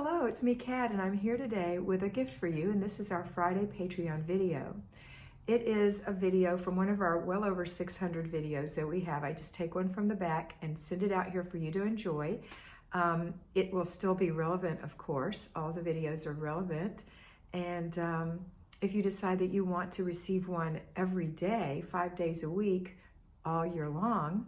Hello, it's me, Kat, and I'm here today with a gift for you, and this is our Friday Patreon video. It is a video from one of our well over 600 videos that we have. I just take one from the back and send it out here for you to enjoy. It will still be relevant, of course. All the videos are relevant, and if you decide that you want to receive one every day, 5 days a week, all year long,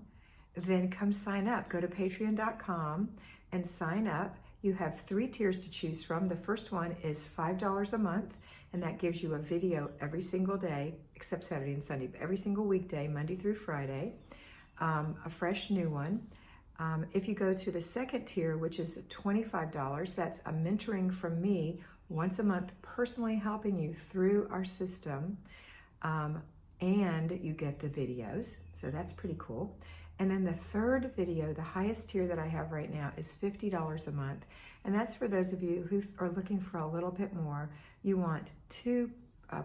then come sign up. Go to patreon.com and sign up. You have 3 tiers to choose from. The first one is $5 a month, and that gives you a video every single day, except Saturday and Sunday, but every single weekday, Monday through Friday, a fresh new one. If you go to the second tier, which is $25, that's a mentoring from me once a month, personally helping you through our system, and you get the videos, so that's pretty cool. And then the third video, the highest tier that I have right now, is $50 a month. And that's for those of you who are looking for a little bit more. You want 2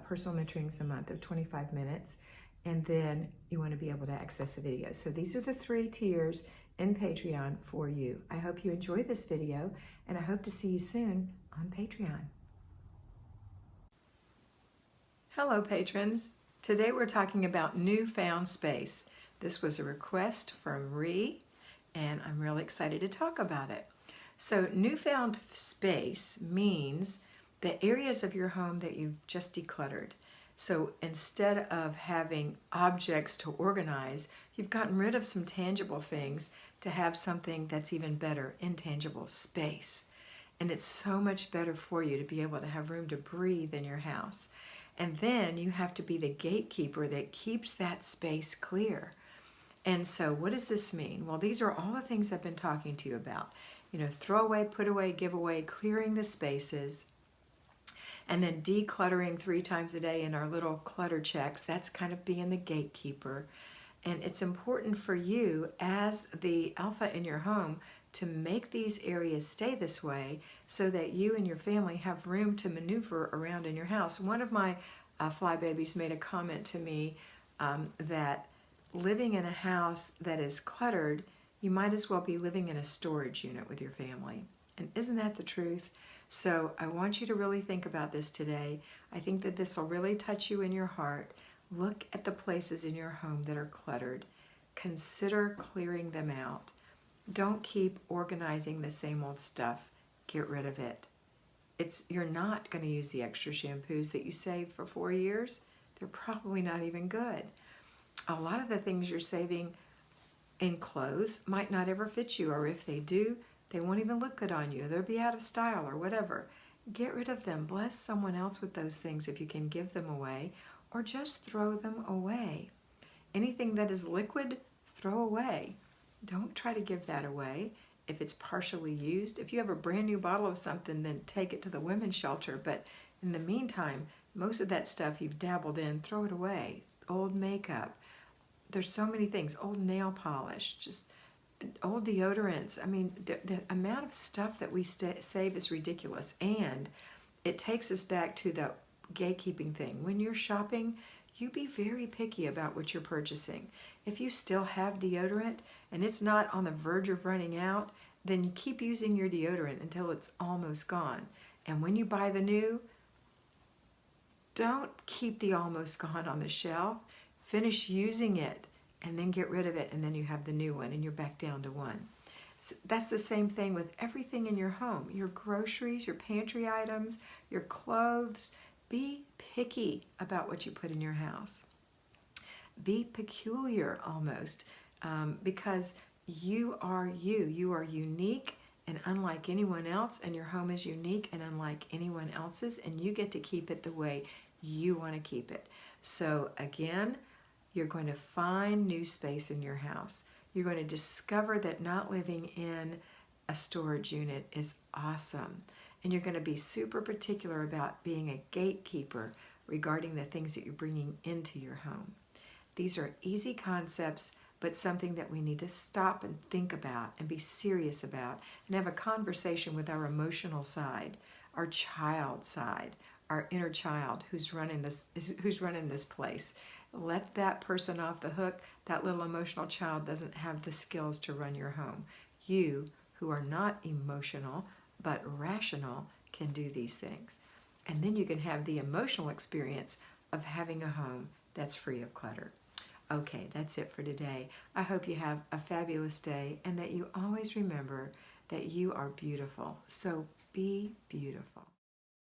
personal mentorings a month of 25 minutes, and then you want to be able to access the videos. So these are the 3 tiers in Patreon for you. I hope you enjoy this video, and I hope to see you soon on Patreon. Hello, patrons. Today we're talking about newfound space. This was a request from Ree, and I'm really excited to talk about it. So newfound space means the areas of your home that you've just decluttered. So instead of having objects to organize, you've gotten rid of some tangible things to have something that's even better, intangible space. And it's so much better for you to be able to have room to breathe in your house. And then you have to be the gatekeeper that keeps that space clear. And so what does this mean? Well, these are all the things I've been talking to you about. You know, throw away, put away, give away, clearing the spaces, and then decluttering 3 times a day in our little clutter checks. That's kind of being the gatekeeper. And it's important for you as the alpha in your home to make these areas stay this way so that you and your family have room to maneuver around in your house. One of my fly babies made a comment to me that living in a house that is cluttered, you might as well be living in a storage unit with your family. And isn't that the truth? So I want you to really think about this today. I think that this will really touch you in your heart. Look at the places in your home that are cluttered. Consider clearing them out. Don't keep organizing the same old stuff. Get rid of it. You're not going to use the extra shampoos that you saved for 4 years. They're probably not even good. A lot of the things you're saving in clothes might not ever fit you, or if they do, they won't even look good on you. They'll be out of style or whatever. Get rid of them. Bless someone else with those things if you can give them away, or just throw them away. Anything that is liquid, throw away. Don't try to give that away if it's partially used. If you have a brand new bottle of something, then take it to the women's shelter. But in the meantime, most of that stuff you've dabbled in, throw it away. Old makeup. There's so many things. Old nail polish, just old deodorants. I mean, the amount of stuff that we save is ridiculous. And it takes us back to the gatekeeping thing. When you're shopping, you be very picky about what you're purchasing. If you still have deodorant and it's not on the verge of running out, then you keep using your deodorant until it's almost gone. And when you buy the new, don't keep the almost gone on the shelf. Finish using it and then get rid of it, and then you have the new one and you're back down to 1. So that's the same thing with everything in your home. Your groceries, your pantry items, your clothes. Be picky about what you put in your house. Be peculiar almost, because you are you. You are unique and unlike anyone else, and your home is unique and unlike anyone else's, and you get to keep it the way you want to keep it. So again, you're going to find new space in your house. You're going to discover that not living in a storage unit is awesome. And you're going to be super particular about being a gatekeeper regarding the things that you're bringing into your home. These are easy concepts, but something that we need to stop and think about and be serious about and have a conversation with our emotional side, our child side, our inner child who's running this place. Let that person off the hook. That little emotional child doesn't have the skills to run your home. You, who are not emotional, but rational can do these things. And then you can have the emotional experience of having a home that's free of clutter. Okay, that's it for today. I hope you have a fabulous day and that you always remember that you are beautiful. So be beautiful.